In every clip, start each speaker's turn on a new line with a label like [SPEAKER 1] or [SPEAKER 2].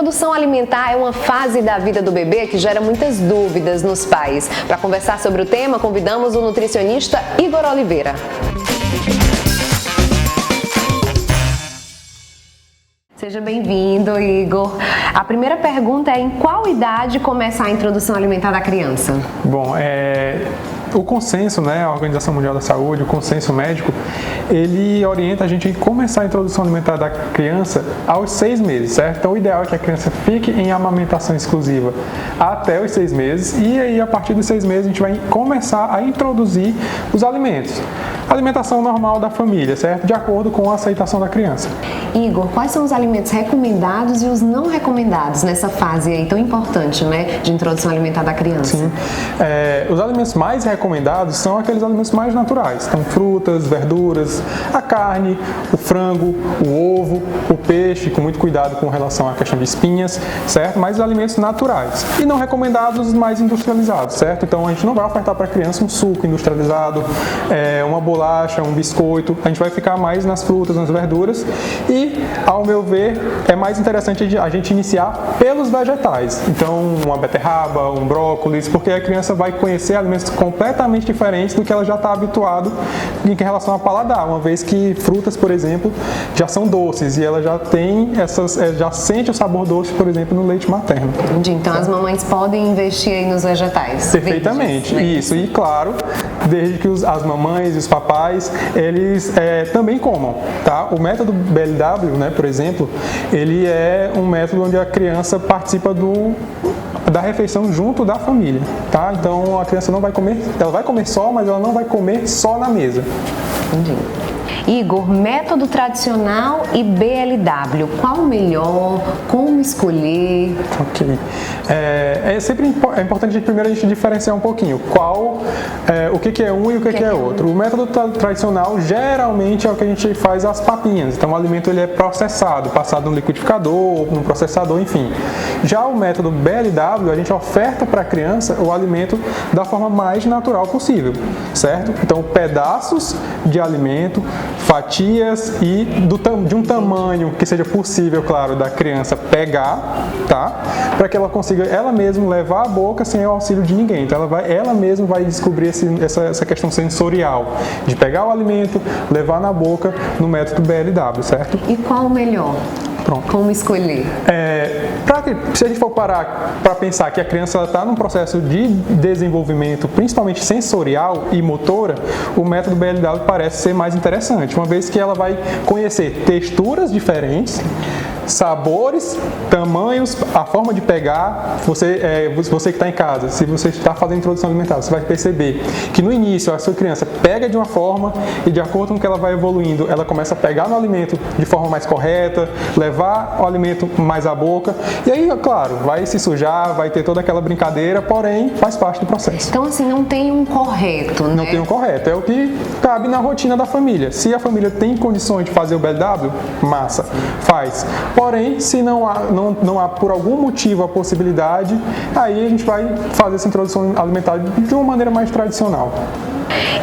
[SPEAKER 1] introdução alimentar é uma fase da vida do bebê que gera muitas dúvidas nos pais. Para conversar sobre o tema, convidamos o nutricionista Igor Oliveira. Seja bem-vindo, Igor. A primeira pergunta é: em qual idade começa a introdução alimentar da criança?
[SPEAKER 2] Bom, o consenso, a Organização Mundial da Saúde, o consenso médico, ele orienta a gente a começar a introdução alimentar da criança aos 6 meses, certo? Então, o ideal é que a criança fique em amamentação exclusiva até os 6 meses e aí, a partir dos 6 meses, a gente vai começar a introduzir os alimentos. Alimentação normal da família, certo? De acordo com a aceitação da criança.
[SPEAKER 1] Igor, quais são os alimentos recomendados e os não recomendados nessa fase aí tão importante, de introdução alimentar da criança?
[SPEAKER 2] Sim. Os alimentos mais recomendados são aqueles alimentos mais naturais. Então, frutas, verduras, a carne, o frango, o ovo, o peixe, com muito cuidado com relação à questão de espinhas, certo? Mas os alimentos naturais. E não recomendados os mais industrializados, certo? Então, a gente não vai ofertar para a criança um suco industrializado, uma bolacha, um biscoito. A gente vai ficar mais nas frutas, nas verduras. E, ao meu ver, é mais interessante a gente iniciar pelos vegetais. Então, uma beterraba, um brócolis, porque a criança vai conhecer alimentos completamente diferentes do que ela já está habituado em relação a paladar, uma vez que frutas, por exemplo, já são doces e ela já tem já sente o sabor doce, por exemplo, no leite materno.
[SPEAKER 1] Entendi. Então, as mamães podem investir aí nos vegetais.
[SPEAKER 2] Perfeitamente, verdes, isso. E claro, desde que as mamães e os papais, eles também comam, tá? O método BLW, por exemplo, ele é um método onde a criança participa da refeição junto da família, tá? Então a criança não vai comer, ela vai comer só, mas ela não vai comer só na mesa.
[SPEAKER 1] Entendi. Igor, método tradicional e BLW, qual o melhor? Como escolher?
[SPEAKER 2] Ok. Sempre importante primeiro a gente diferenciar um pouquinho o que é um e o que é outro. O método tradicional geralmente é o que a gente faz as papinhas. Então o alimento ele é processado, passado no liquidificador, no processador, enfim. Já o método BLW, a gente oferta para a criança o alimento da forma mais natural possível, certo? Então pedaços de alimento, fatias e de um tamanho que seja possível, claro, da criança pegar, tá? Para que ela consiga ela mesma levar à boca sem o auxílio de ninguém. Então ela mesma vai descobrir essa questão sensorial de pegar o alimento, levar na boca no método BLW, certo?
[SPEAKER 1] E qual o melhor?
[SPEAKER 2] Pronto.
[SPEAKER 1] Como escolher?
[SPEAKER 2] Se a gente for parar para pensar que a criança está num processo de desenvolvimento, principalmente sensorial e motora, o método BLW parece ser mais interessante, uma vez que ela vai conhecer texturas diferentes, sabores, tamanhos, a forma de pegar. Você que está em casa, se você está fazendo introdução alimentar, você vai perceber que no início a sua criança pega de uma forma e de acordo com que ela vai evoluindo, ela começa a pegar no alimento de forma mais correta, levar o alimento mais à boca e aí, claro, vai se sujar, vai ter toda aquela brincadeira, porém faz parte do processo.
[SPEAKER 1] Então assim, não tem um correto,
[SPEAKER 2] Não tem um correto, é o que cabe na rotina da família. Se a família tem condições de fazer o BLW, massa, faz. Porém, se não há por algum motivo a possibilidade, aí a gente vai fazer essa introdução alimentar de uma maneira mais tradicional.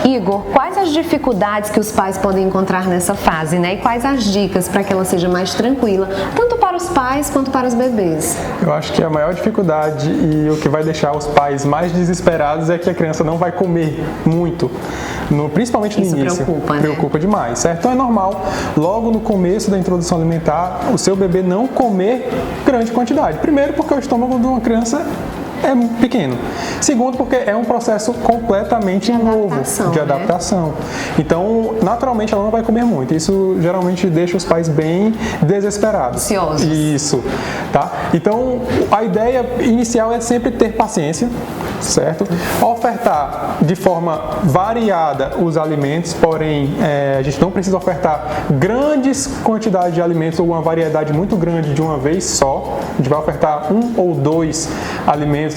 [SPEAKER 1] Igor, quais as dificuldades que os pais podem encontrar nessa fase, E quais as dicas para que ela seja mais tranquila, tanto para os pais quanto para os bebês?
[SPEAKER 2] Eu acho que a maior dificuldade e o que vai deixar os pais mais desesperados é que a criança não vai comer muito, principalmente no início. Preocupa demais, certo? Então é normal, logo no começo da introdução alimentar, o seu bebê não comer grande quantidade. Primeiro porque o estômago de uma criança é pequeno. Segundo, porque é um processo completamente novo de adaptação. Então, naturalmente, ela não vai comer muito. Isso geralmente deixa os pais bem desesperados.
[SPEAKER 1] Ansiosos.
[SPEAKER 2] Isso, tá? Então, a ideia inicial é sempre ter paciência, certo? Ofertar de forma variada os alimentos, porém, a gente não precisa ofertar grandes quantidades de alimentos ou uma variedade muito grande de uma vez só. A gente vai ofertar 1 ou 2 alimentos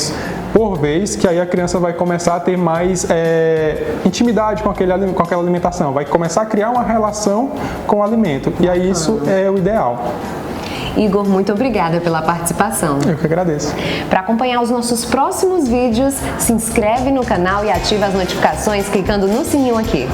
[SPEAKER 2] por vez, que aí a criança vai começar a ter mais intimidade com aquela alimentação, vai começar a criar uma relação com o alimento, e aí isso é o ideal.
[SPEAKER 1] Igor, muito obrigada pela participação.
[SPEAKER 2] Eu que agradeço.
[SPEAKER 1] Para acompanhar os nossos próximos vídeos, se inscreve no canal e ativa as notificações clicando no sininho aqui.